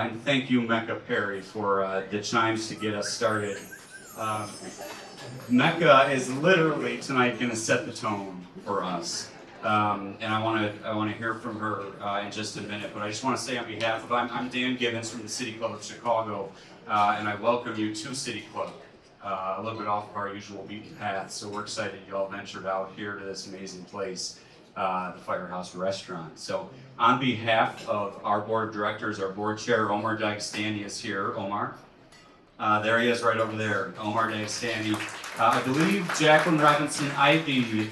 And thank you, Mecca Perry, for the chimes to get us started. Um, Mecca is literally tonight going to set the tone for us, and I want to hear from her in just a minute. But I just want to say on behalf of I'm Dan Gibbons from the City Club of Chicago, and I welcome you to City Club. A little bit off of our usual beaten path, so we're excited you all ventured out here to this amazing place, the Firehouse Restaurant. So, on behalf of our board of directors, our board chair Omar Dagestani is here. Omar, there he is, right over there. Omar Dagestani. I believe Jacqueline Robinson Ivy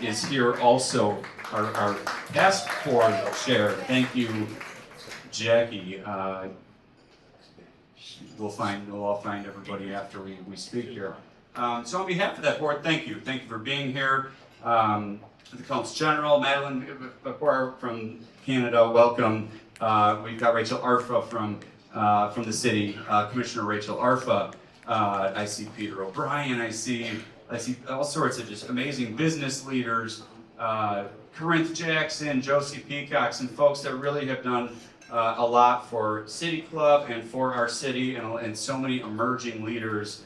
is here also, our past board chair. Thank you, Jackie. We'll all find everybody after we speak here. So on behalf of that board, thank you. Thank you for being here. The Council General, Madeline Bacquar from Canada, welcome. We've got Rachel Arfa from the city, Commissioner Rachel Arfa. I see Peter O'Brien. I see all sorts of just amazing business leaders. Corinth Jackson, Josie Peacock, and folks that really have done a lot for City Club and for our city, and so many emerging leaders.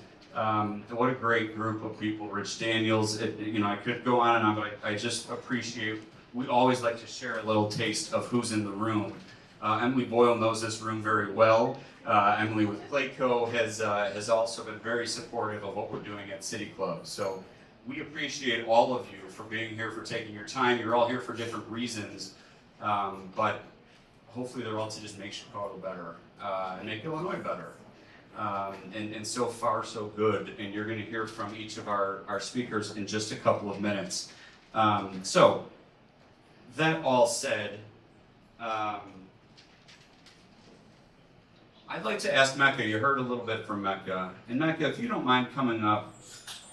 What a great group of people. Rich Daniels, I could go on and on, but I just appreciate, we always like to share a little taste of who's in the room. Emily Boyle knows this room very well. Emily with Clayco has also been very supportive of what we're doing at City Club. So we appreciate all of you for being here, for taking your time. You're all here for different reasons, but hopefully they're all to just make Chicago better and make Illinois better. And so far, so good. And you're going to hear from each of our speakers in just a couple of minutes. So, that all said, I'd like to ask Mecca. You heard a little bit from Mecca. And Mecca, if you don't mind coming up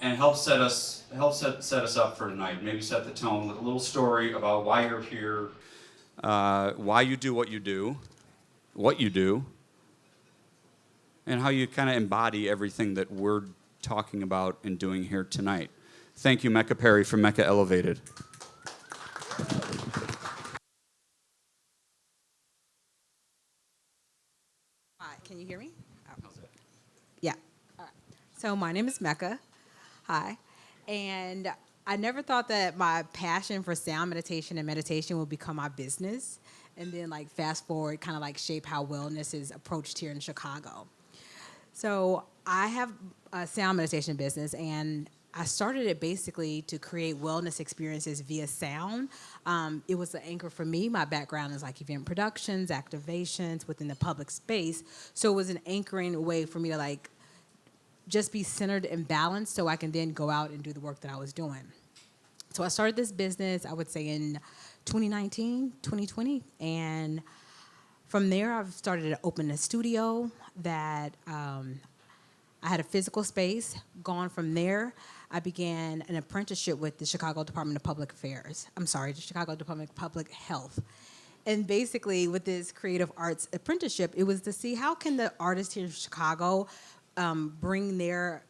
and help set us up for tonight. Maybe set the tone with a little story about why you're here, why you do what you do, and how you kind of embody everything that we're talking about and doing here tonight. Thank you, Mecca Perry from Mecca Elevated. Hi, can you hear me? Oh. Yeah. All right. So my name is Mecca. Hi. And I never thought that my passion for sound meditation and meditation would become my business. And then fast forward, kind of shape how wellness is approached here in Chicago. So I have a sound meditation business, and I started it basically to create wellness experiences via sound. It was the anchor for me. My background is event productions, activations within the public space. So it was an anchoring way for me to just be centered and balanced so I can then go out and do the work that I was doing. So I started this business, I would say in 2019, 2020, and from there I've started to open a studio that I had a physical space. Gone from there, I began an apprenticeship with the Chicago Department of Public Affairs. The Chicago Department of Public Health. And basically with this creative arts apprenticeship, it was to see how can the artists here in Chicago bring their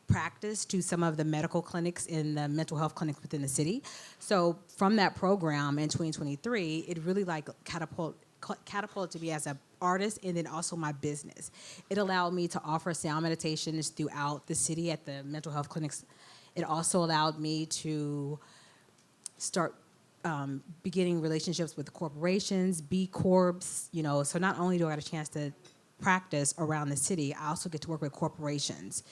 practice to some of the medical clinics and the mental health clinics within the city. So from that program in 2023, it really catapulted me as an artist and then also my business. It allowed me to offer sound meditations throughout the city at the mental health clinics. It also allowed me to start beginning relationships with corporations, B Corps, so not only do I get a chance to practice around the city, I also get to work with corporations.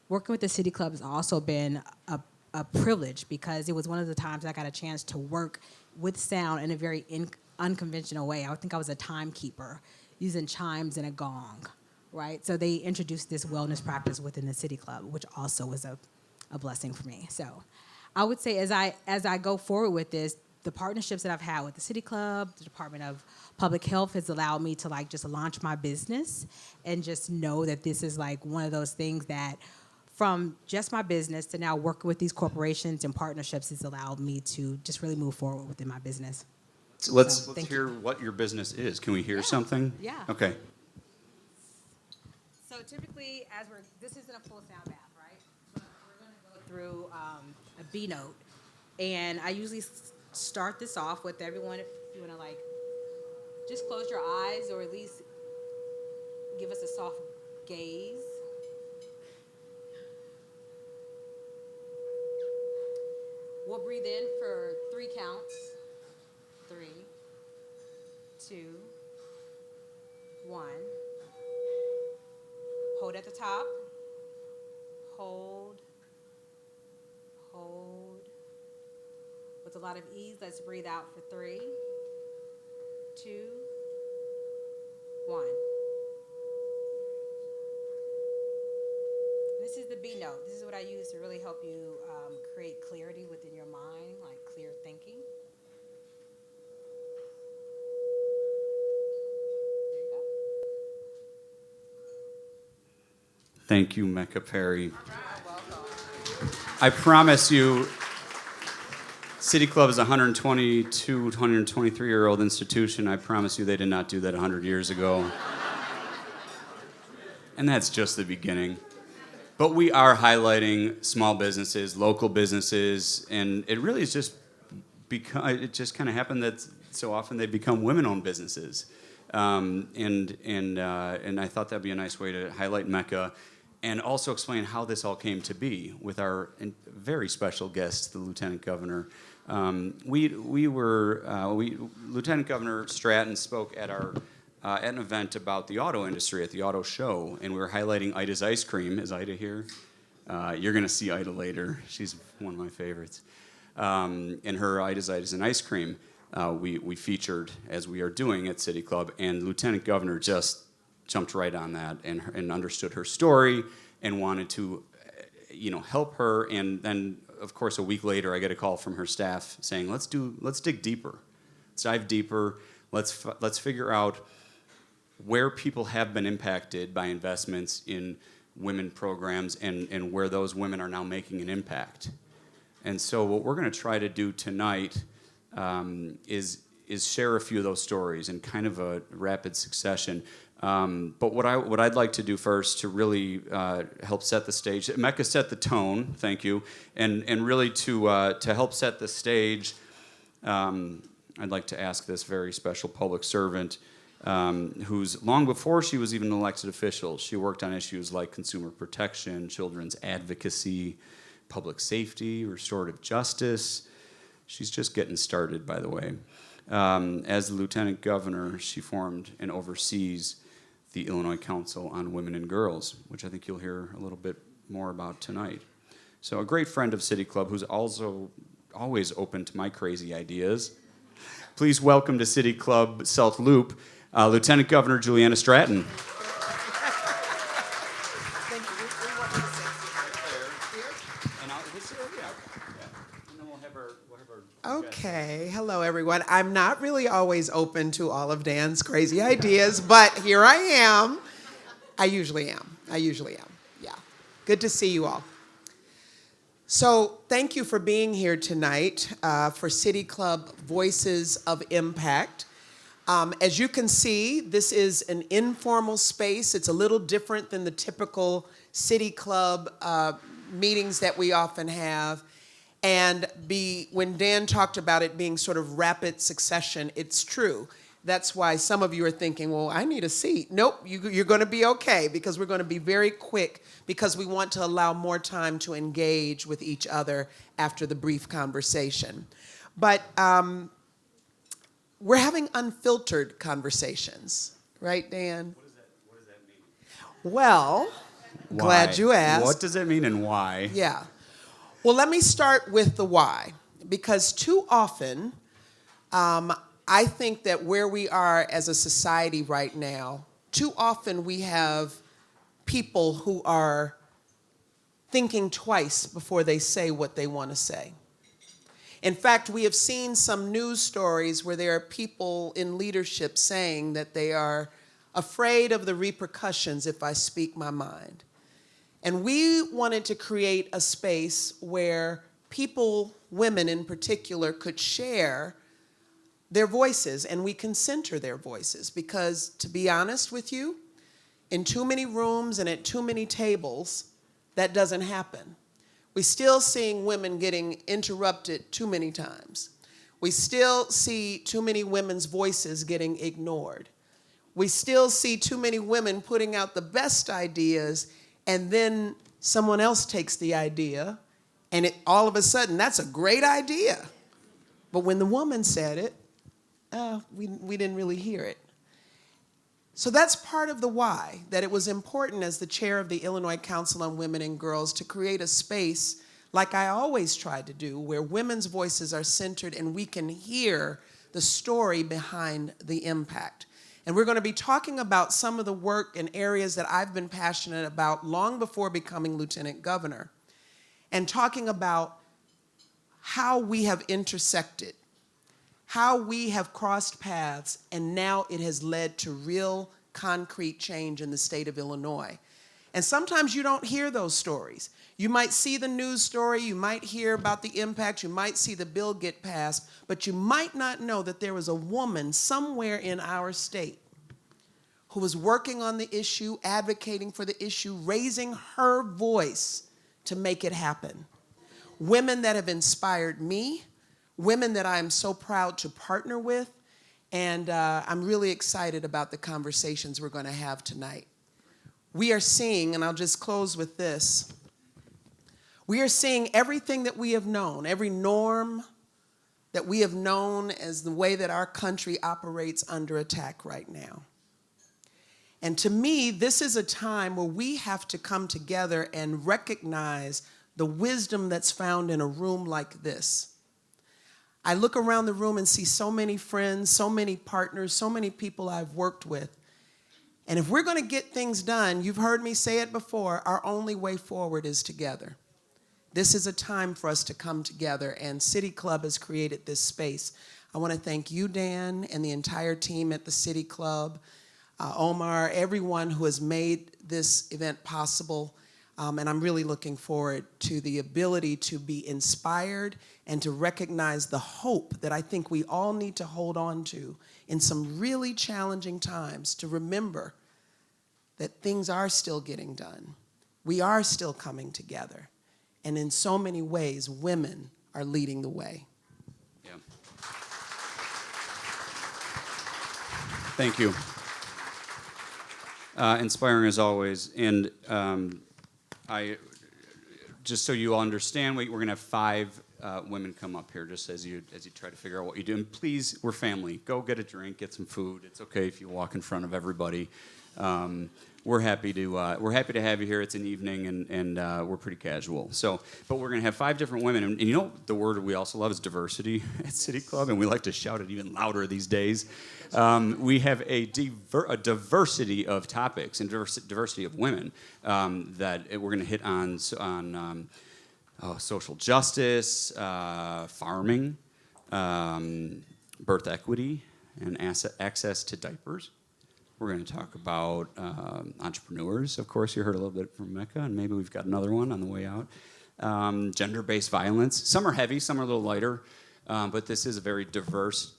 Working with the City Club has also been a privilege because it was one of the times I got a chance to work with sound in a very unconventional way. I would think I was a timekeeper using chimes and a gong, right? So they introduced this wellness practice within the City Club, which also was a blessing for me. So I would say as I go forward with this, the partnerships that I've had with the City Club, the Department of Public Health has allowed me to just launch my business and just know that this is one of those things that from just my business to now working with these corporations and partnerships has allowed me to just really move forward within my business. Let's hear what your business is. Can we hear something? Yeah. Okay. So typically, this isn't a full sound bath, right? But we're going to go through a B note, and I usually start this off with everyone. If you want to just close your eyes, or at least soft gaze. We'll breathe in for 3 counts. 3, 2, 1. Hold at the top. Hold. Hold. With a lot of ease, let's breathe out for 3, 2, 1. This is the B note. This is what I use to really help you create clarity within your mind, like clear thinking. There you go. Thank you, Mecca Perry. You're welcome. I promise you, City Club is a 122, 123-year-old institution. I promise you they did not do that 100 years ago. And that's just the beginning. But we are highlighting small businesses, local businesses, and it really is just it just kind of happened that so often they become women-owned businesses. And I thought that'd be a nice way to highlight Mecca and also explain how this all came to be with our very special guest, the Lieutenant Governor. Lieutenant Governor Stratton spoke at an event about the auto industry at the auto show, and we were highlighting Ida's ice cream. Is Ida here? You're going to see Ida later. She's one of my favorites. And her Ida's and ice cream we featured, as we are doing at City Club, and Lieutenant Governor just jumped right on that and understood her story and wanted to help her. And then, of course, a week later, I get a call from her staff saying, let's dig deeper. Let's dive deeper. Let's figure out where people have been impacted by investments in women programs and where those women are now making an impact. And so what we're going to try to do tonight is share a few of those stories in kind of a rapid succession. But what I'd like to do first to really help set the stage, Mecca set the tone, thank you, and really to help set the stage, I'd like to ask this very special public servant, who's long before she was even an elected official, she worked on issues like consumer protection, children's advocacy, public safety, restorative justice. She's just getting started, by the way. As the Lieutenant Governor, she formed and oversees the Illinois Council on Women and Girls, which I think you'll hear a little bit more about tonight. So a great friend of City Club who's also always open to my crazy ideas. Please welcome to City Club South Loop, Lieutenant Governor Juliana Stratton. Thank you. We want to sit here. And then we'll have our Okay. Hello, everyone. I'm not really always open to all of Dan's crazy ideas, but here I am. I usually am. Yeah. Good to see you all. So thank you for being here tonight for City Club Voices of Impact. As you can see, this is an informal space. It's a little different than the typical City Club meetings that we often have. And when Dan talked about it being sort of rapid succession, it's true. That's why some of you are thinking, well, I need a seat. Nope, you're going to be okay, because we're going to be very quick, because we want to allow more time to engage with each other after the brief conversation. But we're having unfiltered conversations, right, Dan? What does that mean? Well, Why? Glad you asked. What does it mean and why? Yeah. Well, let me start with the why, because too often, I think that where we are as a society right now, too often we have people who are thinking twice before they say what they want to say. In fact, we have seen some news stories where there are people in leadership saying that they are afraid of the repercussions if I speak my mind. And we wanted to create a space where people, women in particular, could share their voices, and we can center their voices, because to be honest with you, in too many rooms and at too many tables, that doesn't happen. We're still seeing women getting interrupted too many times. We still see too many women's voices getting ignored. We still see too many women putting out the best ideas, and then someone else takes the idea, and all of a sudden, that's a great idea. But when the woman said it, we didn't really hear it. So that's part of the why, that it was important as the chair of the Illinois Council on Women and Girls to create a space, like I always tried to do, where women's voices are centered and we can hear the story behind the impact. And we're going to be talking about some of the work and areas that I've been passionate about long before becoming lieutenant governor, and talking about how we have intersected, how we have crossed paths, and now it has led to real concrete change in the state of Illinois. And sometimes you don't hear those stories. You might see the news story, you might hear about the impact, you might see the bill get passed, but you might not know that there was a woman somewhere in our state who was working on the issue, advocating for the issue, raising her voice to make it happen. Women that have inspired me, women that I am so proud to partner with, and I'm really excited about the conversations we're going to have tonight. We are seeing, and I'll just close with this, we are seeing everything that we have known, every norm that we have known as the way that our country operates under attack right now. And to me, this is a time where we have to come together and recognize the wisdom that's found in a room like this. I look around the room and see so many friends, so many partners, so many people I've worked with. And if we're going to get things done, you've heard me say it before, our only way forward is together. This is a time for us to come together, and City Club has created this space. I want to thank you, Dan, and the entire team at the City Club, Omar, everyone who has made this event possible. And I'm really looking forward to the ability to be inspired and to recognize the hope that I think we all need to hold on to in some really challenging times, to remember that things are still getting done. We are still coming together. And in so many ways, women are leading the way. Yeah. Thank you. Inspiring as always. And just so you all understand, we're going to have 5 women come up here just as you try to figure out what you do. And please, we're family. Go get a drink, get some food. It's okay if you walk in front of everybody. We're happy to have you here. It's an evening, and we're pretty casual. So, but we're going to have 5 different women, and you know the word we also love is diversity at City Club, and we like to shout it even louder these days. We have a diversity of topics and diversity of women that we're going to hit on social justice, farming, birth equity, and access to diapers. We're going to talk about entrepreneurs. Of course, you heard a little bit from Mecca, and maybe we've got another one on the way out. Gender-based violence. Some are heavy, some are a little lighter, but this is a very diverse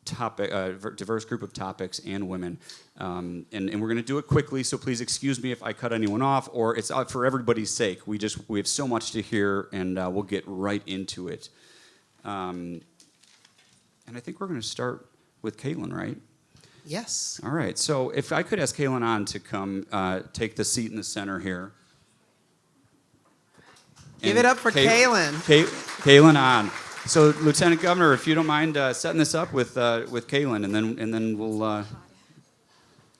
topic, diverse group of topics and women. And we're going to do it quickly, so please excuse me if I cut anyone off, or it's for everybody's sake. We have so much to hear, and we'll get right into it. And I think we're going to start with Caitlin, right? Yes. All right, so if I could ask Caitlin on to come take the seat in the center here. Give it up for Caitlin. Caitlin on. So, Lieutenant Governor, if you don't mind setting this up with Caitlin, and then we'll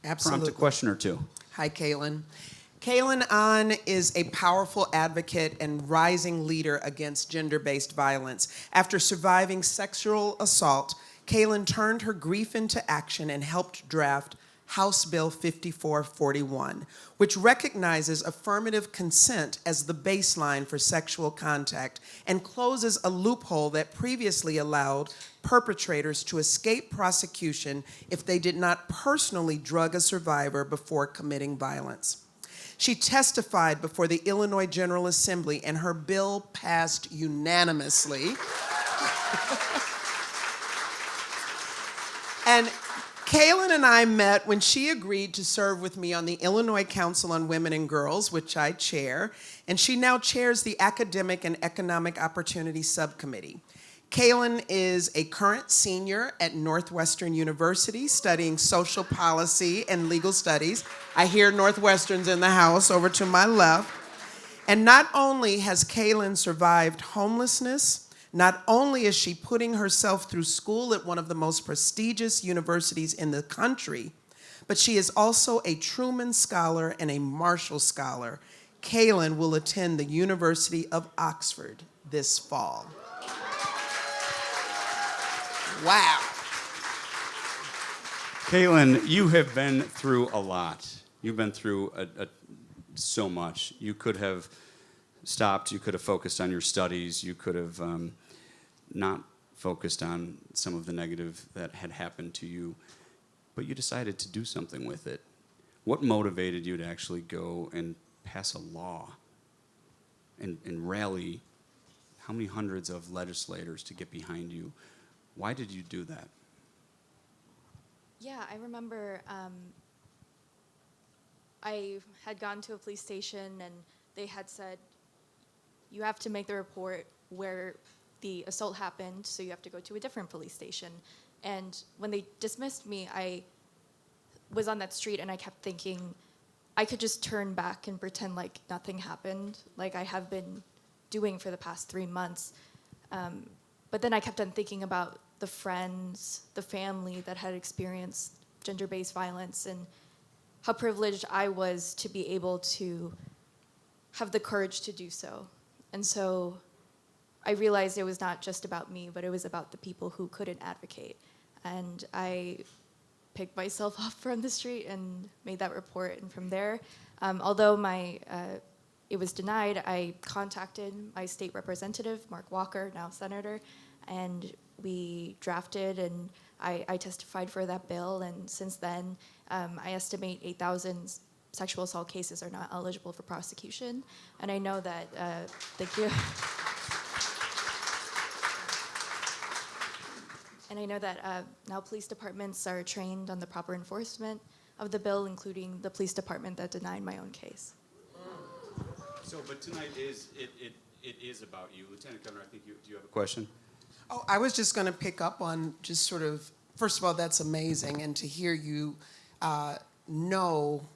prompt a question or two. Hi, Caitlin. Caitlin Ahn is a powerful advocate and rising leader against gender-based violence. After surviving sexual assault, Caitlin turned her grief into action and helped draft House Bill 5441, which recognizes affirmative consent as the baseline for sexual contact and closes a loophole that previously allowed perpetrators to escape prosecution if they did not personally drug a survivor before committing violence. She testified before the Illinois General Assembly, and her bill passed unanimously. And Caitlin and I met when she agreed to serve with me on the Illinois Council on Women and Girls, which I chair, and she now chairs the Academic and Economic Opportunity Subcommittee. Kaylin is a current senior at Northwestern University studying social policy and legal studies. I hear Northwestern's in the house over to my left. And not only has Kaylin survived homelessness, not only is she putting herself through school at one of the most prestigious universities in the country, but she is also a Truman Scholar and a Marshall Scholar. Kaylin will attend the University of Oxford this fall. Wow. Kaylin, you have been through a lot. You've been through so much. You could have stopped. You could have focused on your studies. You could have not focused on some of the negative that had happened to you. But you decided to do something with it. What motivated you to actually go and pass a law and rally how many hundreds of legislators to get behind you? Why did you do that? Yeah, I remember I had gone to a police station and they had said, you have to make the report where the assault happened, so you have to go to a different police station. And when they dismissed me, I was on that street and I kept thinking, I could just turn back and pretend like nothing happened, like I have been doing for the past 3 months. But then I kept on thinking about the friends, the family that had experienced gender-based violence and how privileged I was to be able to have the courage to do so. And so I realized it was not just about me, but it was about the people who couldn't advocate. And I picked myself up from the street and made that report. And from there, although it was denied, I contacted my state representative, Mark Walker, now senator, and we drafted and I testified for that bill. And since then, I estimate 8,000 sexual assault cases are not eligible for prosecution. And I know that, thank you. And I know that now police departments are trained on the proper enforcement of the bill, including the police department that denied my own case. So, but tonight it is about you. Lieutenant Governor, I think do you have a question? Oh, I was just going to pick up on just sort of, first of all, that's amazing. And to hear you know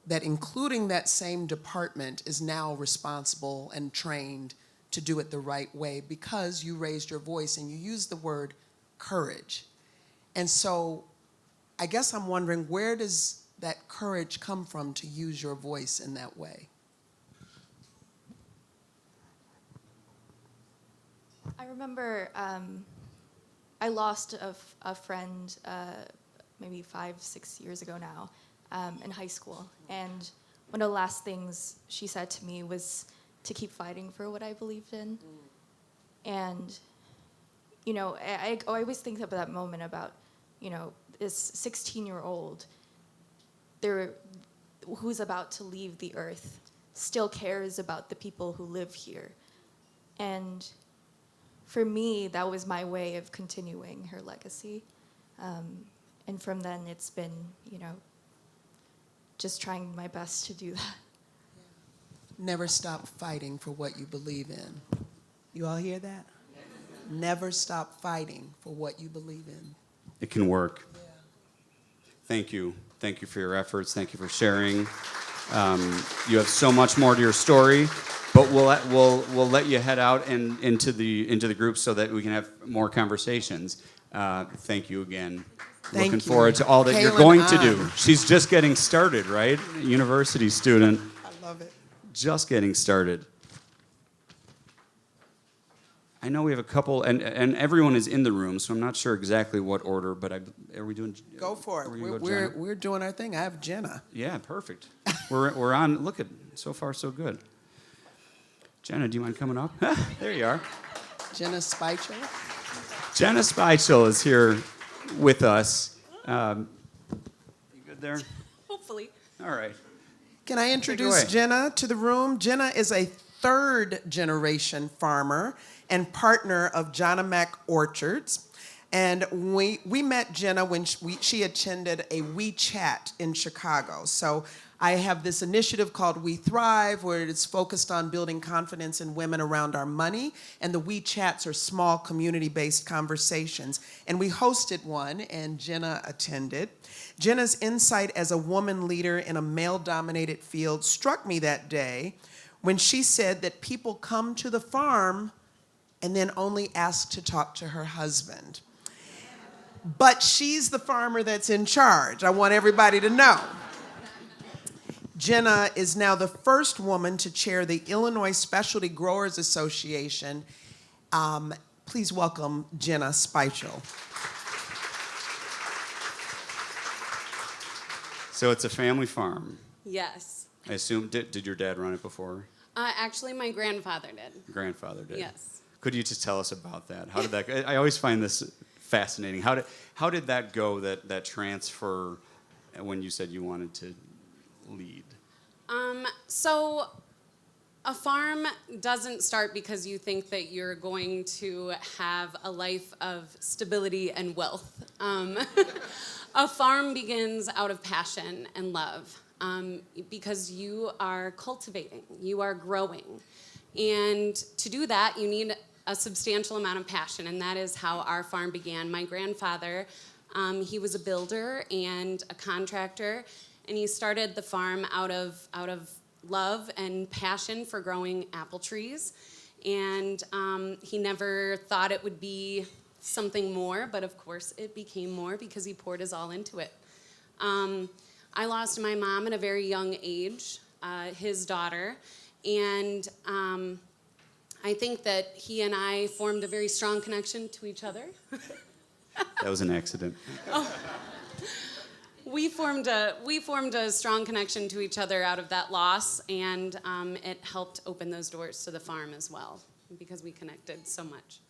that including that same department is now responsible and trained to do it the right way because you raised your voice and you used the word courage. And so I guess I'm wondering, where does that courage come from to use your voice in that way? I remember I lost a friend maybe 5-6 years ago now in high school. And one of the last things she said to me was to keep fighting for what I believed in. And, you know, I always think about that moment about, you know, this 16-year-old who's about to leave the earth still cares about the people who live here. And for me, that was my way of continuing her legacy. And from then, it's been, you know, just trying my best to do that. Never stop fighting for what you believe in. You all hear that? Never stop fighting for what you believe in. It can work. Yeah. Thank you. Thank you for your efforts. Thank you for sharing. You have so much more to your story, but we'll let you head out and into the group so that we can have more conversations. Thank you again. Thank Looking you. forward to all that you're Kaylin going to on. do. She's just getting started, right? University student. I love it. Just getting started. I know we have a couple, and everyone is in the room, so I'm not sure exactly what order, but are we doing? Go for it. are we gonna go We're Jenna? doing our thing. I have Jenna. Yeah, perfect. We're on. Look at so far so good. Jenna, do you mind coming up? There you are. Jenna Speichel. Jenna Speichel is here with us. You good there? Hopefully. All right. Can I introduce away. Jenna to the room? Jenna is a third-generation farmer and partner of John Mac Orchards. And we met Jenna when she attended a WeChat in Chicago. So I have this initiative called We Thrive, where it's focused on building confidence in women around our money. And the WeChats are small community-based conversations. And we hosted one, and Jenna attended. Jenna's insight as a woman leader in a male-dominated field struck me that day when she said that people come to the farm and then only ask to talk to her husband. But she's the farmer that's in charge. I want everybody to know. Jenna is now the first woman to chair the Illinois Specialty Growers Association. Please welcome Jenna Speichel. So it's a family farm. Yes. I assume, did your dad run it before? Actually, my grandfather did. Grandfather did. Yes. Could you just tell us about that? How did that go? I always find this fascinating. How did that go, that transfer, when you said you wanted to lead? So a farm doesn't start because you think that you're going to have a life of stability and wealth. A farm begins out of passion and love, because you are cultivating, you are growing. And to do that, you need a substantial amount of passion, and that is how our farm began. My grandfather, he was a builder and a contractor, and he started the farm out of love and passion for growing apple trees. And he never thought it would be something more, but of course it became more because he poured his all into it. I lost my mom at a very young age, his daughter, and I think that he and I formed a very strong connection to each other. That was an accident. We formed a strong connection to each other out of that loss, and it helped open those doors to the farm as well because we connected so much.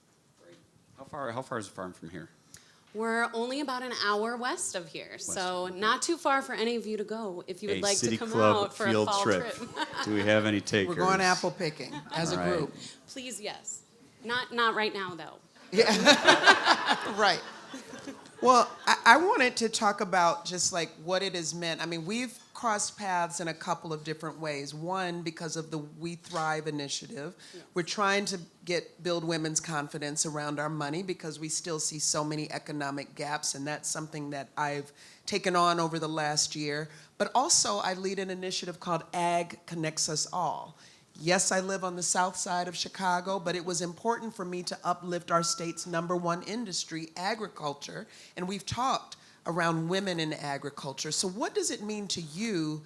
How far is the farm from here? We're only about an hour west of here, so not too far for any of you to go if you would like to come out for a fall trip. Do we have any takers? We're going apple picking as a group. Please, yes. Not right now, though. Yeah. Right. Well, I wanted to talk about just like what it has meant. I mean, we've crossed paths in a couple of different ways. One, because of the We Thrive initiative. Yeah. We're trying to build women's confidence around our money because we still see so many economic gaps, and that's something that I've taken on over the last year. But also, I lead an initiative called Ag Connects Us All. Yes, I live on the south side of Chicago, but it was important for me to uplift our state's #1 industry, agriculture, and we've talked around women in agriculture. So what does it mean to you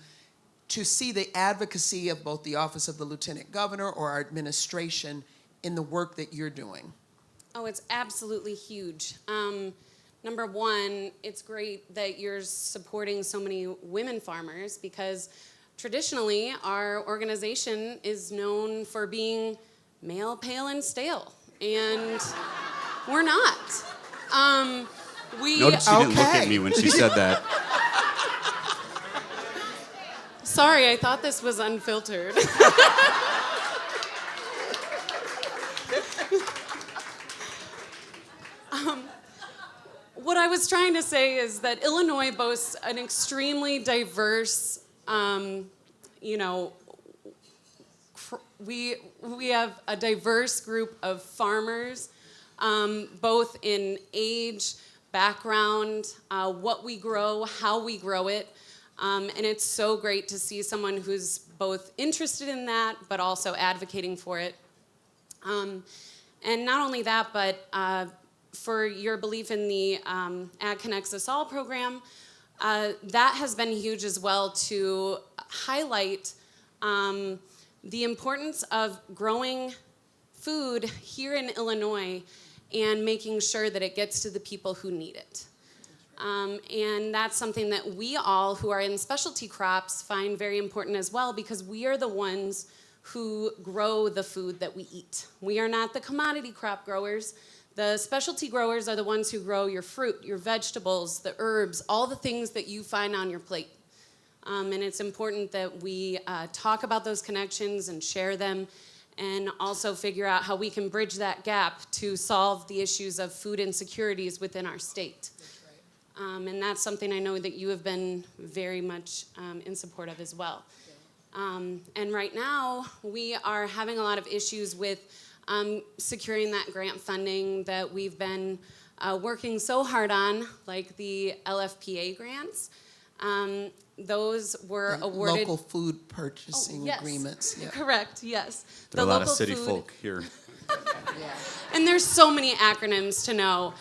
to see the advocacy of both the Office of the Lieutenant Governor or our administration in the work that you're doing? Oh, it's absolutely huge. Number one, it's great that you're supporting so many women farmers because traditionally, our organization is known for being male, pale, and stale, and we're not. Notice she didn't look at me when she said that. Sorry, I thought this was unfiltered. What I was trying to say is that Illinois boasts an extremely diverse we have a diverse group of farmers, both in age, background, what we grow, how we grow it, and it's so great to see someone who's both interested in that but also advocating for it. And not only that, but for your belief in the Ag Connects Us All program, that has been huge as well to highlight the importance of growing food here in Illinois and making sure that it gets to the people who need it. And that's something that we all who are in specialty crops find very important as well because we are the ones who grow the food that we eat. We are not the commodity crop growers. The specialty growers are the ones who grow your fruit, your vegetables, the herbs, all the things that you find on your plate. And it's important that we talk about those connections and share them and also figure out how we can bridge that gap to solve the issues of food insecurities within our state. And that's something I know that you have been very much in support of as well. And right now, we are having a lot of issues with securing that grant funding that we've been working so hard on, like the LFPA grants. Those were awarded. Local food purchasing Yes. agreements. Yeah. Correct, yes. There are a lot of local city food- folk here. And there's so many acronyms to know.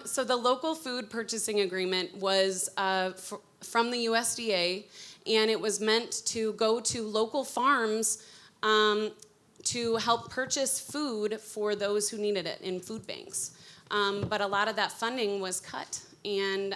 So the local food purchasing agreement was from the USDA, and it was meant to go to local farms to help purchase food for those who needed it in food banks. But a lot of that funding was cut. And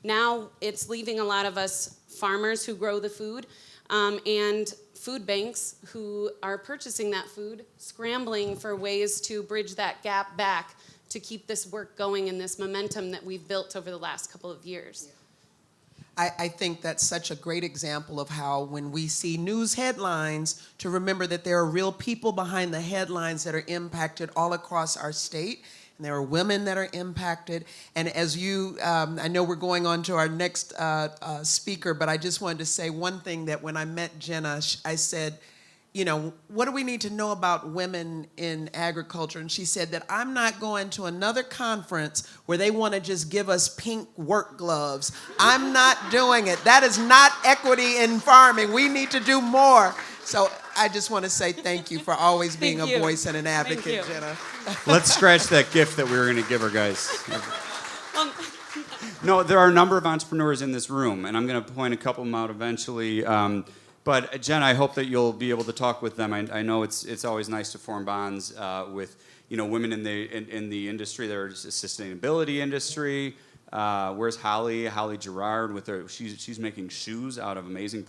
now it's leaving a lot of us farmers who grow the food and food banks who are purchasing that food, scrambling for ways to bridge that gap back to keep this work going and this momentum that we've built over the last couple of years. I think that's such a great example of how when we see news headlines, to remember that there are real people behind the headlines that are impacted all across our state. And there are women that are impacted. And as you, I know we're going on to our next speaker, but I just wanted to say one thing that when I met Jenna, I said, you know, what do we need to know about women in agriculture? And she said that I'm not going to another conference where they want to just give us pink work gloves. I'm not doing it. That is not equity in farming. We need to do more. So I just want to say thank you for always being Thank a you. voice and an advocate, Thank you. Jenna. Let's scratch that gift that we were going to give her, guys. No, there are a number of entrepreneurs in this room, and I'm going to point a couple of them out eventually. But Jen, I hope that you'll be able to talk with them. I know it's always nice to form bonds with women in the industry. There's a sustainability industry. Where's Holly? Holly Gerard with her. She's making shoes out of amazing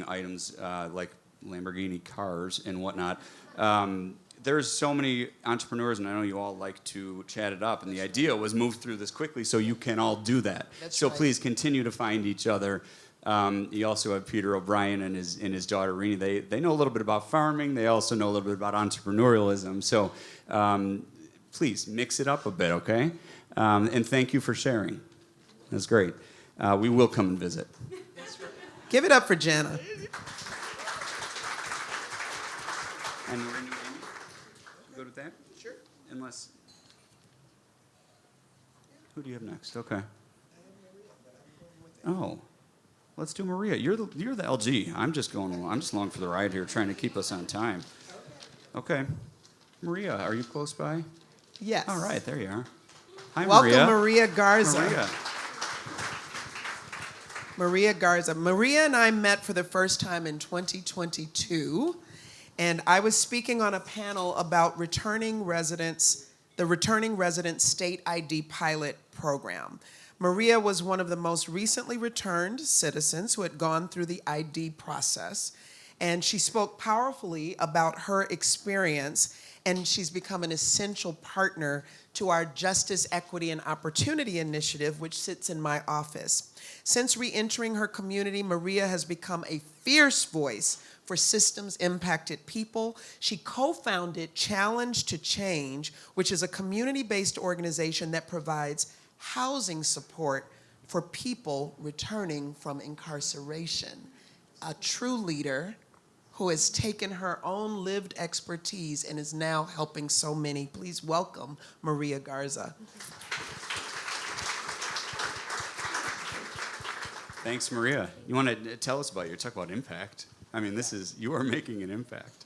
items like Lamborghini cars and whatnot. There's so many entrepreneurs, and I know you all like to chat it up, and the idea was move through this quickly so you can all do that. That's so right. Please continue to find each other. You also have Peter O'Brien and his daughter Renee. They know a little bit about farming. They also know a little bit about entrepreneurialism. So please mix it up a bit, okay? And thank you for sharing. That's great. We will come and visit. Give it up for Jenna. And we're going to do Amy? Go with that? Sure. Unless. Who do you have next? Okay. Oh. Let's do Maria. You're the LG. I'm just along for the ride here, trying to keep us on time. Okay. Maria, are you close by? Yes. All right, there you are. Hi, Welcome, Maria. Maria Garza. Maria. Maria Garza. Maria and I met for the first time in 2022, and I was speaking on a panel about the Returning Residents State ID Pilot Program. Maria was one of the most recently returned citizens who had gone through the ID process, and she spoke powerfully about her experience, and she's become an essential partner to our Justice, Equity, and Opportunity Initiative, which sits in my office. Since re-entering her community, Maria has become a fierce voice for systems-impacted people. She co-founded Challenge to Change, which is a community-based organization that provides housing support for people returning from incarceration. A true leader who has taken her own lived expertise and is now helping so many. Please welcome Maria Garza. Thanks, Maria. You want to tell us talk about impact. I mean, you are making an impact.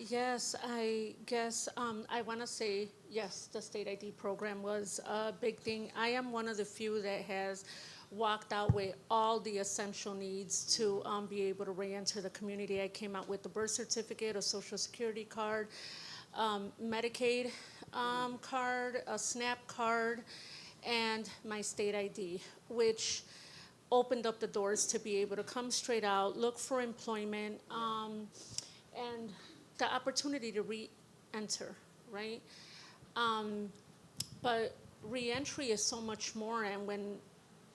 Yes, I guess I want to say, yes, the state ID program was a big thing. I am one of the few that has walked out with all the essential needs to be able to re-enter the community. I came out with a birth certificate, a social security card, Medicaid card, a SNAP card, and my state ID, which opened up the doors to be able to come straight out, look for employment, and the opportunity to re-enter, right? But re-entry is so much more, and when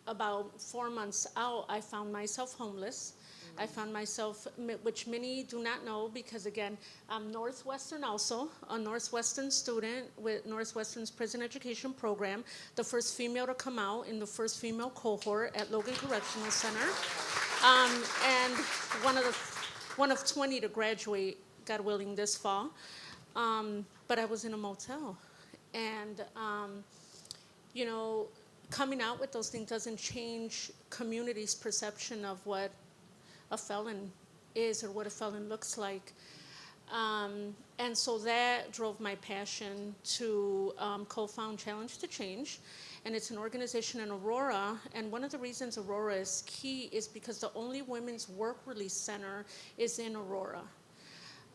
about 4 months out, I found myself homeless. I found myself, which many do not know because again, I'm Northwestern also, a Northwestern student with Northwestern's prison education program, the first female to come out in the first female cohort at Logan Correctional Center, and one of 20 to graduate, God willing, this fall. But I was in a motel, and you know, coming out with those things doesn't change community's perception of what a felon is or what a felon looks like. And so that drove my passion to co-found Challenge to Change. And it's an organization in Aurora. And one of the reasons Aurora is key is because the only women's work release center is in Aurora.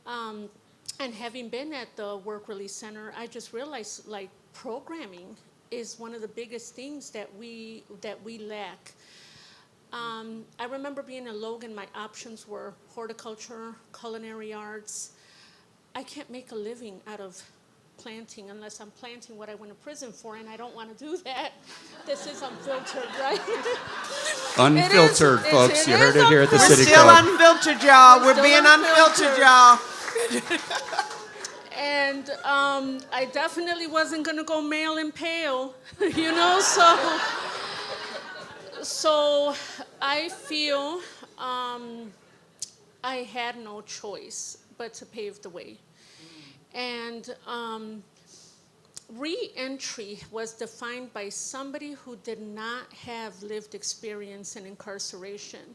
And having been at the work release center, I just realized like programming is one of the biggest things that we lack. I remember being in Logan, my options were horticulture, culinary arts. I can't make a living out of planting unless I'm planting what I went to prison for, and I don't want to do that. This is unfiltered, right? Unfiltered, folks. You heard it here at the We're City still Club. unfiltered, y'all. We're being unfiltered, y'all. And I definitely wasn't gonna go male and pale, you know, so I feel I had no choice but to pave the way. And re-entry was defined by somebody who did not have lived experience in incarceration.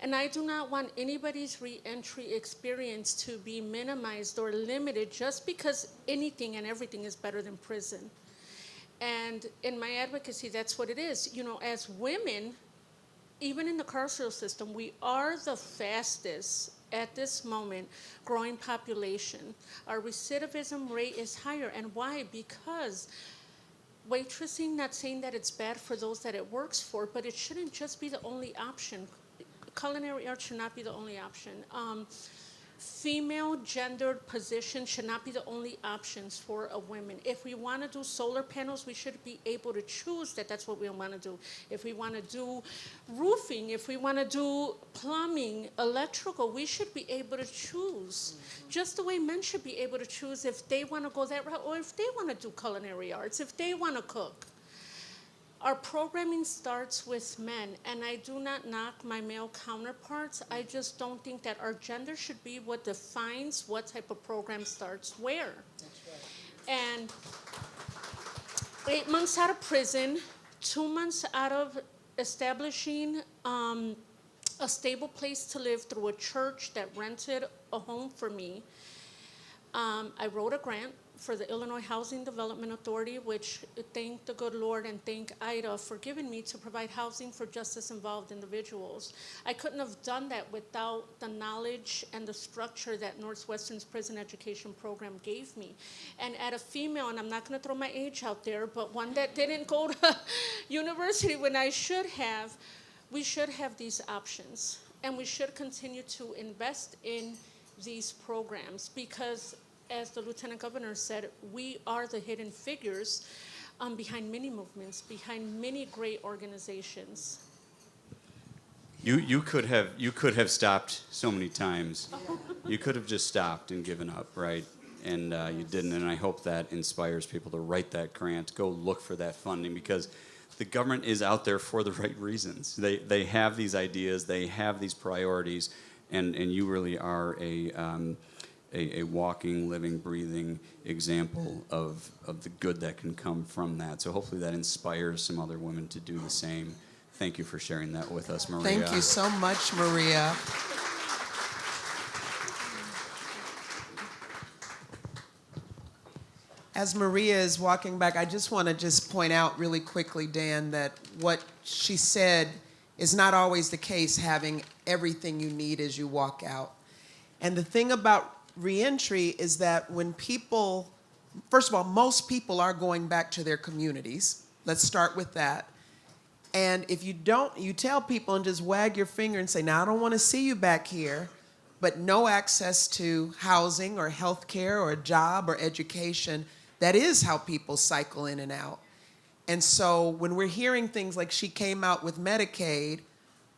And I do not want anybody's re-entry experience to be minimized or limited just because anything and everything is better than prison. And in my advocacy, that's what it is. You know, as women, even in the carceral system, we are the fastest at this moment growing population. Our recidivism rate is higher. And why? Because waitressing, not saying that it's bad for those that it works for, but it shouldn't just be the only option. Culinary arts should not be the only option. Female gendered positions should not be the only options for a woman. If we want to do solar panels, we should be able to choose that that's what we want to do. If we want to do roofing, if we want to do plumbing, electrical, we should be able to choose. Just the way men should be able to choose if they want to go that route or if they want to do culinary arts, if they want to cook. Our programming starts with men, and I do not knock my male counterparts. I just don't think that our gender should be what defines what type of program starts where. That's right. And 8 months out of prison, 2 months out of establishing a stable place to live through a church that rented a home for me, I wrote a grant for the Illinois Housing Development Authority, which thank the good Lord and thank IDA for giving me to provide housing for justice-involved individuals. I couldn't have done that without the knowledge and the structure that Northwestern's prison education program gave me. And at a female, and I'm not gonna throw my age out there, but one that didn't go to university when I should have, we should have these options. And we should continue to invest in these programs because as the Lieutenant Governor said, we are the hidden figures behind many movements, behind many great organizations. You could have stopped so many times. You could have just stopped and given up, right? And you didn't. And I hope that inspires people to write that grant, go look for that funding, because the government is out there for the right reasons. They have these ideas, they have these priorities, and you really are a walking, living, breathing example of the good that can come from that. So hopefully that inspires some other women to do the same. Thank you for sharing that with us, Maria. Thank you so much, Maria. As Maria is walking back, I just want to point out really quickly, Dan, that what she said is not always the case, having everything you need as you walk out. And the thing about reentry is that when people, first of all, most people are going back to their communities. Let's start with that. And if you don't, you tell people and just wag your finger and say, now I don't want to see you back here, but no access to housing or health care or a job or education, that is how people cycle in and out. And so when we're hearing things like she came out with Medicaid,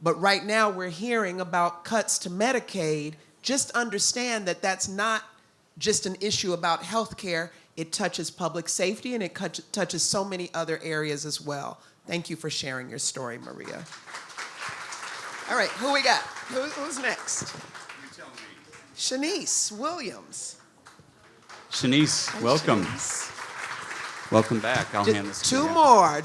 But right now we're hearing about cuts to Medicaid. Just understand that that's not just an issue about health care. It touches public safety and it touches so many other areas as well. Thank you for sharing your story, Maria. All right, who we got? Who's next? Shanice Williams. Shanice, Hi, welcome. Shanice. Welcome back. I'll hand this to Two you. more.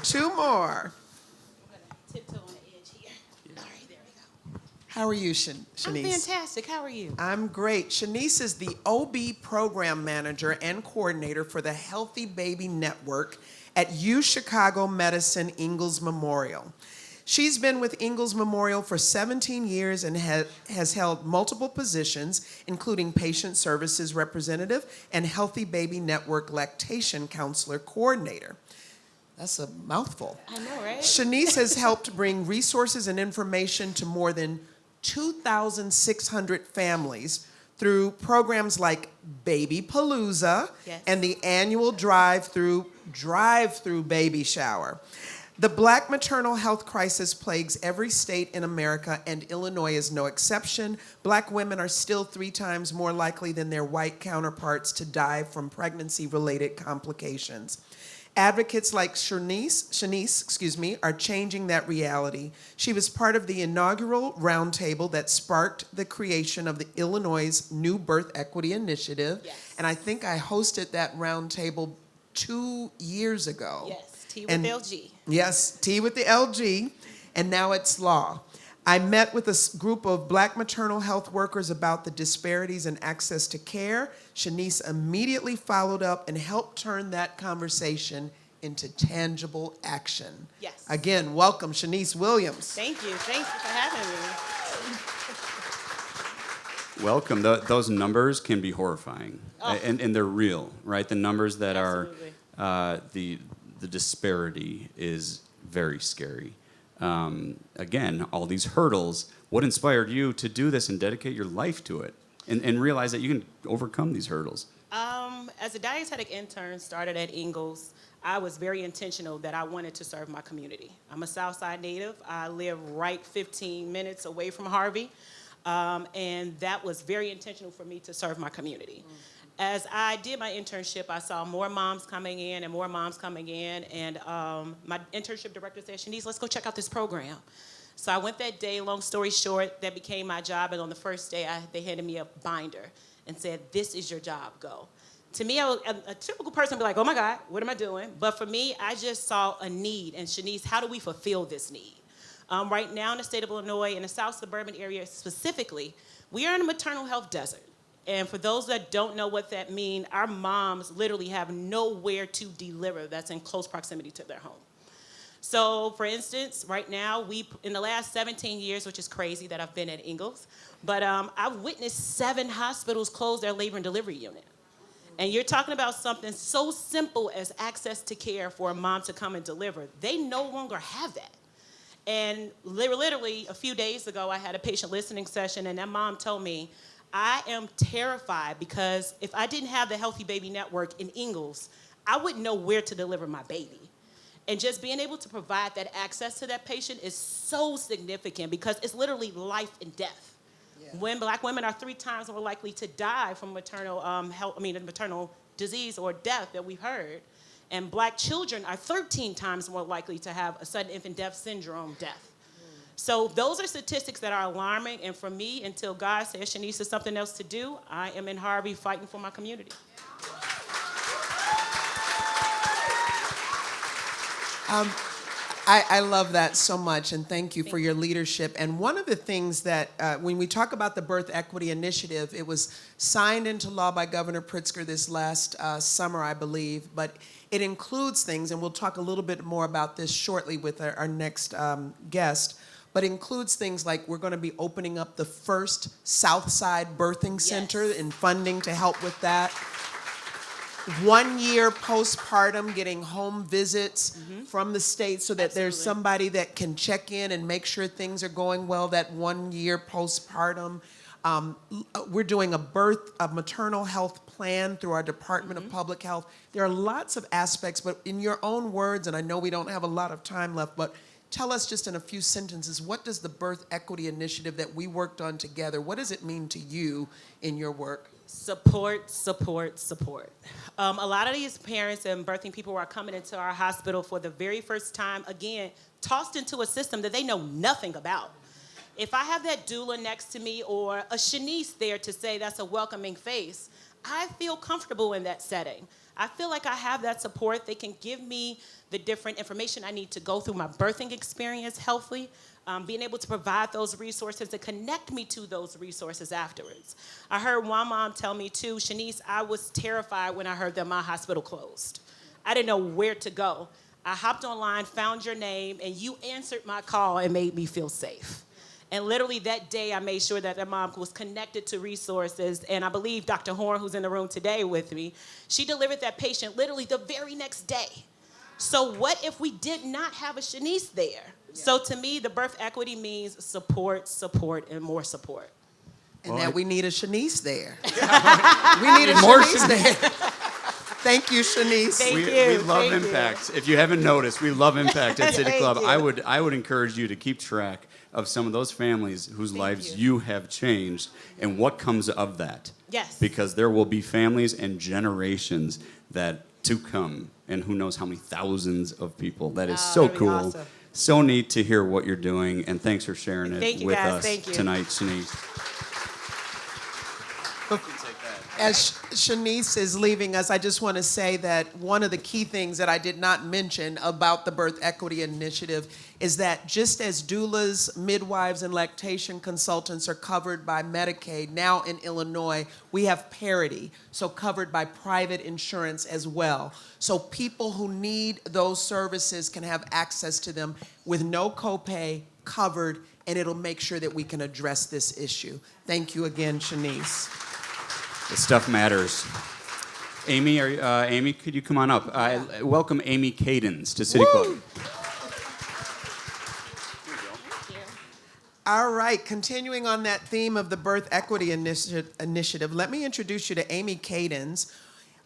Tiptoe on the edge here. All right, there we go. How are you, Shanice? I'm fantastic. How are you? I'm great. Shanice is the OB program manager and coordinator for the Healthy Baby Network at U Chicago Medicine Ingalls Memorial. She's been with Ingalls Memorial for 17 years and has held multiple positions, including patient services representative and Healthy Baby Network lactation counselor coordinator. That's a mouthful. I know, right? Shanice has helped bring resources and information to more than 2,600 families through programs like Baby Palooza Yes. and the annual drive-through baby shower. The Black maternal health crisis plagues every state in America, and Illinois is no exception. Black women are still 3 times more likely than their white counterparts to die from pregnancy-related complications. Advocates like Shanice, are changing that reality. She was part of the inaugural roundtable that sparked the creation of the Illinois New Birth Equity Initiative. Yes. And I think I hosted that roundtable 2 years ago. Yes, T with And- LG. Yes, T with the LG, and now it's law. I met with a group of Black maternal health workers about the disparities in access to care. Shanice immediately followed up and helped turn that conversation into tangible action. Yes. Again, welcome, Shanice Williams. Thank you. Thank you for having me. Welcome. Those numbers can be horrifying, Oh. and they're real, right? The numbers that Absolutely. are the disparity is very scary. Again, all these hurdles. What inspired you to do this and dedicate your life to it, and realize that you can overcome these hurdles? As a dietetic intern started at Ingalls, I was very intentional that I wanted to serve my community. I'm a Southside native. I live right 15 minutes away from Harvey, and that was very intentional for me to serve my community. As I did my internship, I saw more moms coming in, and my internship director said, Shanice, let's go check out this program. So I went that day. Long story short, that became my job, and on the first day, they handed me a binder and said, this is your job, go. To me, a typical person would be like, oh my God, what am I doing? But for me, I just saw a need, and Shanice, how do we fulfill this need? Right now in the state of Illinois, in the South suburban area specifically, we are in a maternal health desert. And for those that don't know what that means, our moms literally have nowhere to deliver that's in close proximity to their home. So, for instance, right now, in the last 17 years, which is crazy that I've been at Ingalls, but I've witnessed 7 hospitals close their labor and delivery unit. And you're talking about something so simple as access to care for a mom to come and deliver. They no longer have that. And literally, a few days ago, I had a patient listening session, and that mom told me, I am terrified because if I didn't have the Healthy Baby Network in Ingalls, I wouldn't know where to deliver my baby. And just being able to provide that access to that patient is so significant because it's literally life and death. Yeah. When Black women are 3 times more likely to die from maternal maternal disease or death that we've heard, and Black children are 13 times more likely to have a sudden infant death syndrome death. So those are statistics that are alarming, and for me, until God says Shanice has something else to do, I am in Harvey fighting for my community. I love that so much, and thank you for your leadership. And one of the things that, when we talk about the Birth Equity Initiative, it was signed into law by Governor Pritzker this last summer, I believe, but it includes things, and we'll talk a little bit more about this shortly with our next guest, but includes things like we're going to be opening up the first Southside Birthing Center and funding to help with that. 1 year postpartum, getting home visits from the state so that there's somebody that can check in and make sure things are going well that 1 year postpartum. We're doing a maternal health plan through our Department of Public Health. There are lots of aspects, but in your own words, and I know we don't have a lot of time left, but tell us just in a few sentences, what does the Birth Equity Initiative that we worked on together, what does it mean to you in your work? Support, support, support. A lot of these parents and birthing people are coming into our hospital for the very first time, again, tossed into a system that they know nothing about. If I have that doula next to me or a Shanice there to say that's a welcoming face, I feel comfortable in that setting. I feel like I have that support. They can give me the different information I need to go through my birthing experience healthily, being able to provide those resources and connect me to those resources afterwards. I heard one mom tell me too, Shanice, I was terrified when I heard that my hospital closed. I didn't know where to go. I hopped online, found your name, and you answered my call and made me feel safe. And literally that day, I made sure that that mom was connected to resources. And I believe Dr. Horn, who's in the room today with me, she delivered that patient literally the very next day. So what if we did not have a Shanice there? Yeah. So to me, the birth equity means support, support, and more support. And that we need a Shanice there. We need a more Shanice there. Thank you, Shanice. Thank you. We love Impact. If you haven't noticed, we love Impact at City Club. I would encourage you to keep track of some of those families whose lives you have changed and what comes of that. Yes. Because there will be families and generations that to come, and who knows how many thousands of people. That is so cool. Awesome. So neat to hear what you're doing, and thanks for sharing it with us tonight, Shanice. As Shanice is leaving us, I just want to say that one of the key things that I did not mention about the Birth Equity Initiative is that just as doulas, midwives, and lactation consultants are covered by Medicaid, now in Illinois, we have parity, so covered by private insurance as well. So people who need those services can have access to them with no copay, covered, and it'll make sure that we can address this issue. Thank you again, Shanice. This stuff matters. Amy, Amy, could you come on up? Welcome Amy Cadens to City Club. All right, continuing on that theme of the Birth Equity Initiative, let me introduce you to Amy Cadens.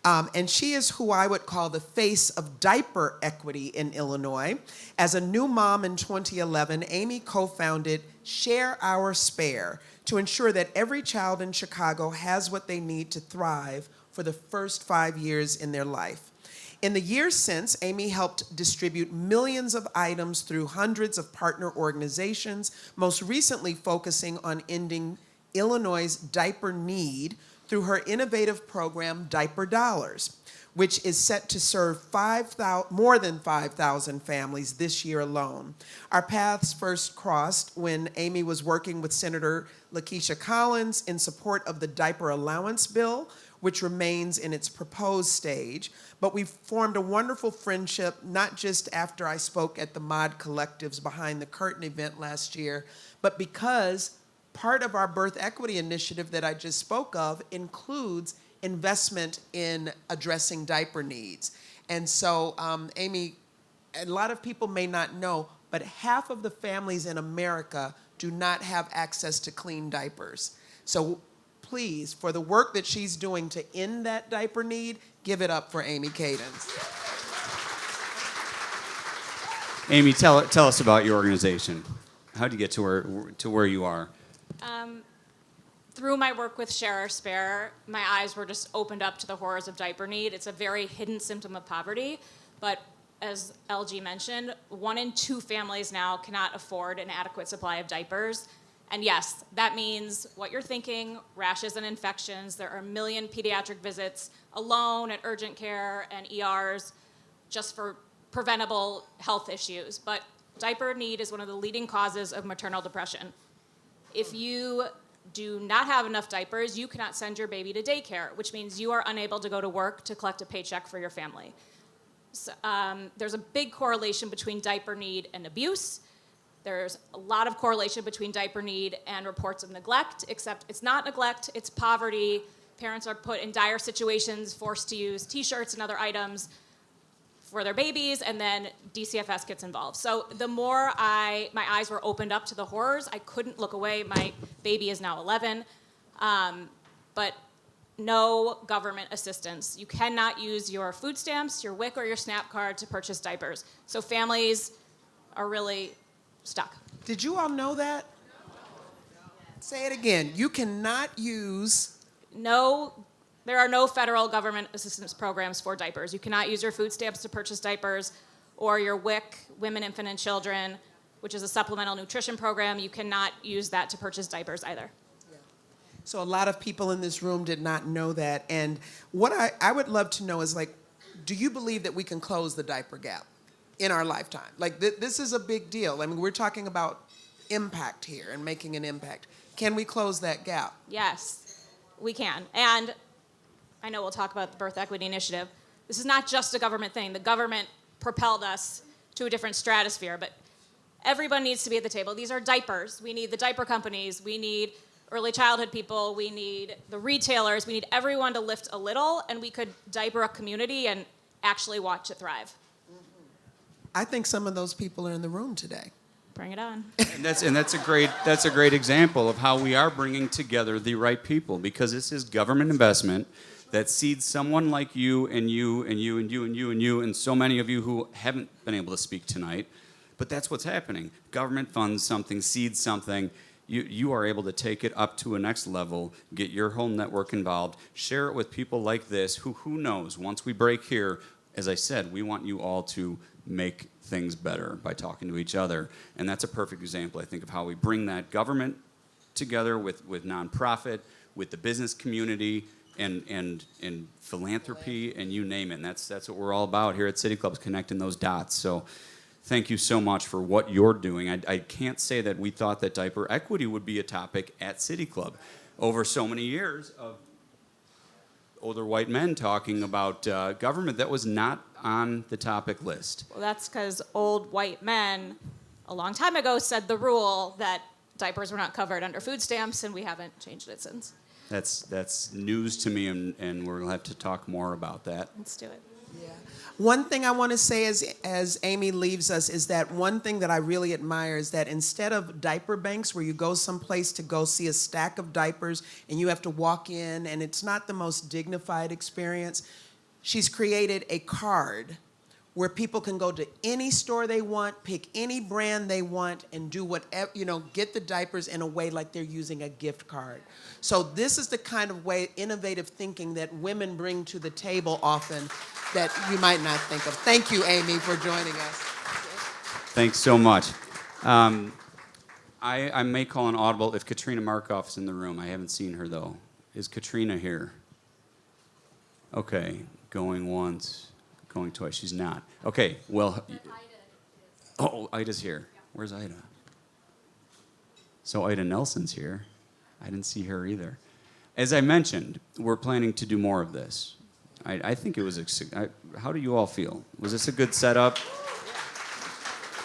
And she is who I would call the face of diaper equity in Illinois. As a new mom in 2011, Amy co-founded Share Our Spare to ensure that every child in Chicago has what they need to thrive for the first 5 years in their life. In the years since, Amy helped distribute millions of items through hundreds of partner organizations, most recently focusing on ending Illinois' diaper need through her innovative program, Diaper Dollars, which is set to serve more than 5,000 families this year alone. Our paths first crossed when Amy was working with Senator Lakeisha Collins in support of the diaper allowance bill, which remains in its proposed stage. But we've formed a wonderful friendship, not just after I spoke at the Mod Collective's Behind the Curtain event last year, but because part of our Birth Equity Initiative that I just spoke of includes investment in addressing diaper needs. And so, Amy, a lot of people may not know, but half of the families in America do not have access to clean diapers. So please, for the work that she's doing to end that diaper need, give it up for Amy Cadens. Amy, tell us about your organization. How did you get to where you are? Through my work with Share Our Spare, my eyes were just opened up to the horrors of diaper need. It's a very hidden symptom of poverty, but as LG mentioned, 1 in 2 families now cannot afford an adequate supply of diapers. And yes, that means what you're thinking, rashes and infections. There are 1 million pediatric visits alone at urgent care and ERs just for preventable health issues. But diaper need is one of the leading causes of maternal depression. If you do not have enough diapers, you cannot send your baby to daycare, which means you are unable to go to work to collect a paycheck for your family. So, there's a big correlation between diaper need and abuse. There's a lot of correlation between diaper need and reports of neglect, except it's not neglect, it's poverty. Parents are put in dire situations, forced to use t-shirts and other items for their babies, and then DCFS gets involved. So the more my eyes were opened up to the horrors, I couldn't look away. My baby is now 11, but no government assistance. You cannot use your food stamps, your WIC, or your SNAP card to purchase diapers. So families are really stuck. Did you all know that? Say it again. You cannot use. No, there are no federal government assistance programs for diapers. You cannot use your food stamps to purchase diapers, or your WIC, Women, Infant, and Children, which is a supplemental nutrition program. You cannot use that to purchase diapers either. So a lot of people in this room did not know that. And what I would love to know is, like, do you believe that we can close the diaper gap in our lifetime? Like, this is a big deal. I mean, we're talking about impact here and making an impact. Can we close that gap? Yes, we can. And I know we'll talk about the Birth Equity Initiative. This is not just a government thing. The government propelled us to a different stratosphere, but everyone needs to be at the table. These are diapers. We need the diaper companies. We need early childhood people. We need the retailers. We need everyone to lift a little, and we could diaper a community and actually watch it thrive. I think some of those people are in the room today. Bring it on. And that's a great example of how we are bringing together the right people, because this is government investment that seeds someone like you and you and you and you and you and you and so many of you who haven't been able to speak tonight. But that's what's happening. Government funds something, seeds something. You are able to take it up to a next level, get your whole network involved, share it with people like this who knows, once we break here, as I said, we want you all to make things better by talking to each other. And that's a perfect example, I think, of how we bring that government together with nonprofit, with the business community, and philanthropy, and you name it. And that's what we're all about here at City Clubs, connecting those dots. So thank you so much for what you're doing. I can't say that we thought that diaper equity would be a topic at City Club. Over so many years of older white men talking about government, that was not on the topic list. Well, that's because old white men a long time ago said the rule that diapers were not covered under food stamps, and we haven't changed it since. That's news to me, and we're going to have to talk more about that. Let's do it. Yeah. One thing I want to say as Amy leaves us is that one thing that I really admire is that instead of diaper banks where you go someplace to go see a stack of diapers and you have to walk in and it's not the most dignified experience, she's created a card where people can go to any store they want, pick any brand they want, and do whatever, get the diapers in a way like they're using a gift card. So this is the kind of way, innovative thinking that women bring to the table often that you might not think of. Thank you, Amy, for joining us. Thanks so much. I may call an audible if Katrina Markoff's in the room. I haven't seen her, though. Is Katrina here? Okay, going once. Going twice. She's not. Okay, well. Oh, Ida's here. Where's Ida? So Ida Nelson's here. I didn't see her either. As I mentioned, we're planning to do more of this. I think it was how do you all feel? Was this a good setup?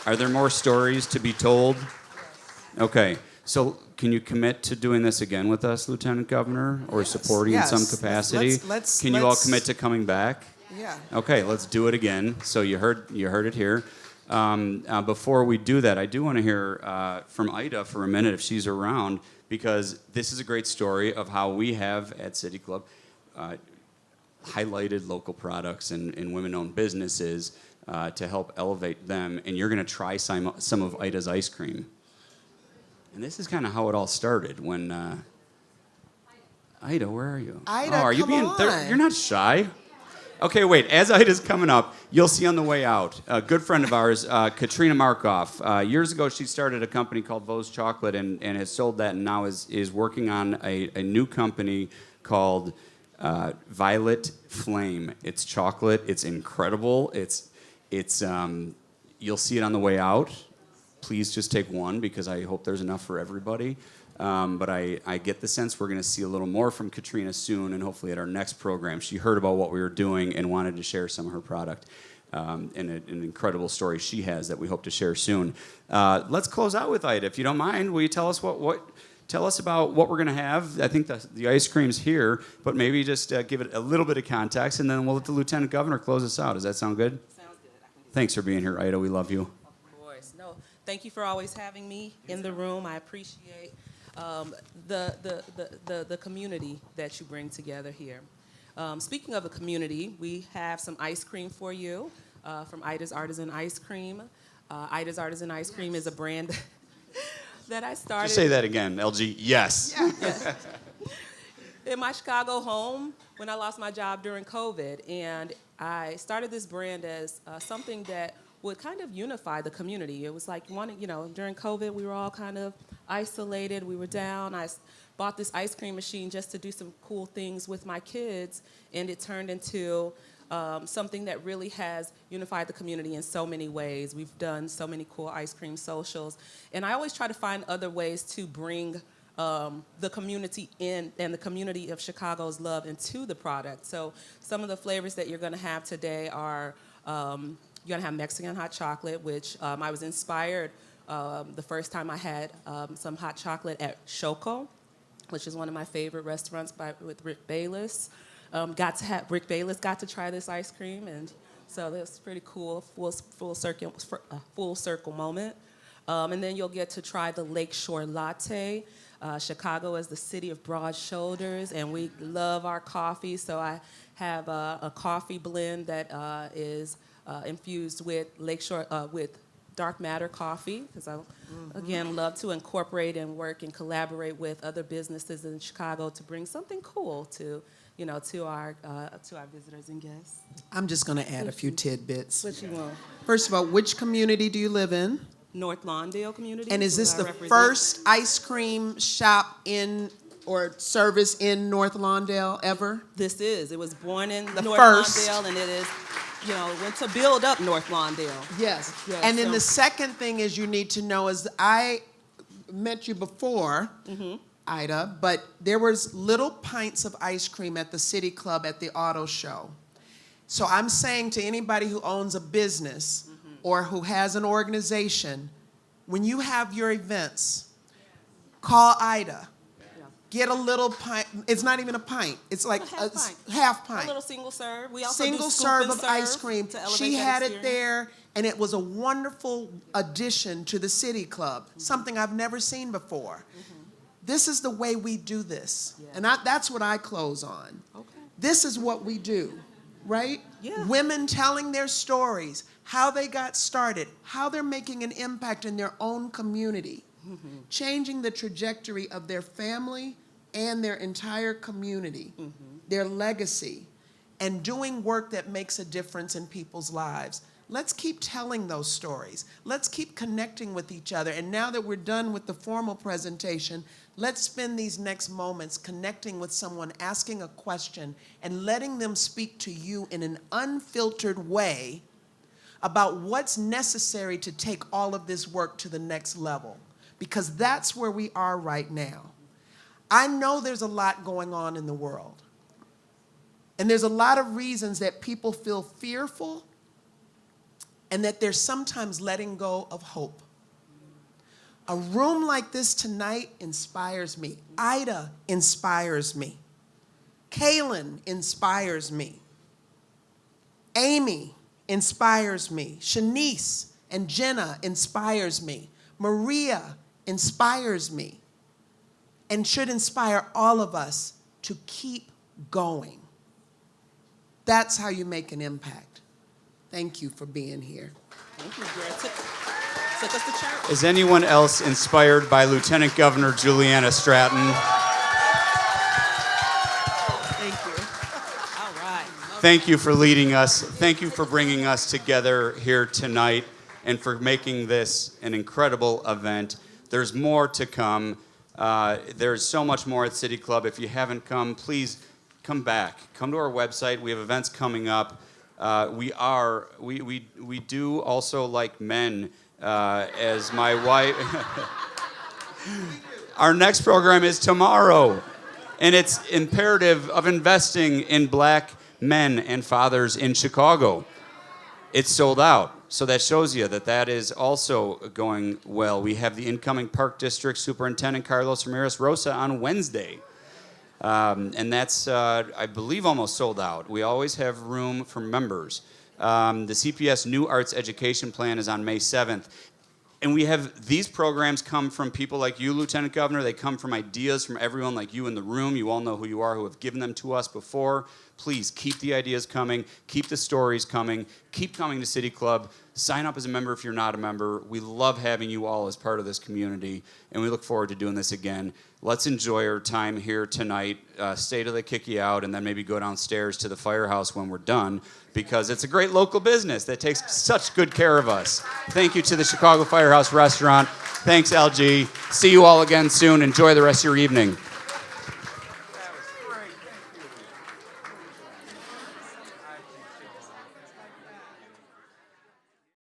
Are there more stories to be told? Okay, so can you commit to doing this again with us, Lieutenant Governor, or supporting in some capacity? Can you all commit to coming back? Yeah. Okay, let's do it again. So you heard it here. Before we do that, I do want to hear from Ida for a minute if she's around, because this is a great story of how we have at City Club highlighted local products and women-owned businesses to help elevate them. And you're going to try some of Ida's ice cream. And this is kind of how it all started when. Ida, where are you? Ida, are you come being? on. You're not shy. Okay, wait. As Ida's coming up, you'll see on the way out, a good friend of ours, Katrina Markoff. Years ago, she started a company called Vo's Chocolate and has sold that, and now is working on a new company called Violet Flame. It's chocolate. It's incredible. It's you'll see it on the way out. Please just take one, because I hope there's enough for everybody. But I get the sense we're going to see a little more from Katrina soon, and hopefully at our next program. She heard about what we were doing and wanted to share some of her product, and an incredible story she has that we hope to share soon. Let's close out with Ida, if you don't mind. Will you tell us tell us about what we're going to have? I think the ice cream's here, but maybe just give it a little bit of context, and then we'll let the Lieutenant Governor close us out. Does that sound good? Sounds good. Thanks for being here, Ida. We love you. Of course. No, thank you for always having me in the room. I appreciate the community that you bring together here. Speaking of the community, we have some ice cream for you from Ida's Artisan Ice Cream. Ida's Artisan Ice Cream is a brand that I started. Just say that again, LG. Yes. In my Chicago home when I lost my job during COVID. And I started this brand as something that would kind of unify the community. It was like, during COVID, we were all kind of isolated. We were down. I bought this ice cream machine just to do some cool things with my kids, and it turned into something that really has unified the community in so many ways. We've done so many cool ice cream socials, and I always try to find other ways to bring the community in and the community of Chicago's love into the product. So some of the flavors that you're going to have today are you're going to have Mexican hot chocolate, which I was inspired the first time I had some hot chocolate at Shoko, which is one of my favorite restaurants with Rick Bayless. Rick Bayless got to try this ice cream, and so that's pretty cool, full circle moment. And then you'll get to try the Lakeshore Latte. Chicago is the city of broad shoulders, and we love our coffee, so I have a coffee blend that is infused with Lakeshore, with dark matter coffee, because I, again, love to incorporate and work and collaborate with other businesses in Chicago to bring something cool to our visitors and guests. I'm just going to add a few tidbits. What you want? First of all, which community do you live in? North Lawndale community. And is this who I the represent. first ice cream shop in or service in North Lawndale ever? This is. It was born in The North first. Lawndale, and it is, went to build up North Lawndale. Yes. Yes, And then so- the second thing is you need to know is I met you before, Ida, but there was little pints of ice cream at the City Club at the auto show. So I'm saying to anybody who owns a business or who has an organization, when you have your events, call Ida. Get a little pint. It's not even a pint. It's like A half pint. half A pint. little single serve. We also Single do scoop serve and of ice cream. to elevate She that had it experience. there, and it was a wonderful addition to the City Club, something I've never seen before. This is the way we do this, and that's what I close on. Okay. This is what we do, right? Yeah. Women telling their stories, how they got started, how they're making an impact in their own community, changing the trajectory of their family and their entire community, their legacy, and doing work that makes a difference in people's lives. Let's keep telling those stories. Let's keep connecting with each other. And now that we're done with the formal presentation, let's spend these next moments connecting with someone, asking a question, and letting them speak to you in an unfiltered way about what's necessary to take all of this work to the next level. Because that's where we are right now. I know there's a lot going on in the world. And there's a lot of reasons that people feel fearful and that they're sometimes letting go of hope. A room like this tonight inspires me. Ida inspires me. Kaylin inspires me. Amy inspires me. Shanice and Jenna inspires me. Maria inspires me. And should inspire all of us to keep going. That's how you make an impact. Thank you for being here. Thank you, girl. Took us to church. Is anyone else inspired by Lieutenant Governor Juliana Stratton? Thank you. All right. Thank you for leading us. Thank you for bringing us together here tonight and for making this an incredible event. There's more to come. There's so much more at City Club. If you haven't come, please come back. Come to our website. We have events coming up. We do also like men, as my wife. Our next program is tomorrow, and it's imperative of investing in black men and fathers in Chicago. It's sold out, so that shows you that is also going well. We have the incoming Park District Superintendent Carlos Ramirez Rosa on Wednesday. And that's, I believe, almost sold out. We always have room for members. The CPS New Arts Education Plan is on May 7th. And we have these programs come from people like you, Lieutenant Governor. They come from ideas from everyone like you in the room. You all know who you are, who have given them to us before. Please keep the ideas coming. Keep the stories coming. keep coming to City Club. Sign up as a member if you're not a member. We love having you all as part of this community, and we look forward to doing this again. Let's enjoy our time here tonight. Stay till they kick you out, and then maybe go downstairs to the firehouse when we're done, because it's a great local business that takes such good care of us. Thank you to the Chicago Firehouse Restaurant. Thanks, LG. See you all again soon. Enjoy the rest of your evening.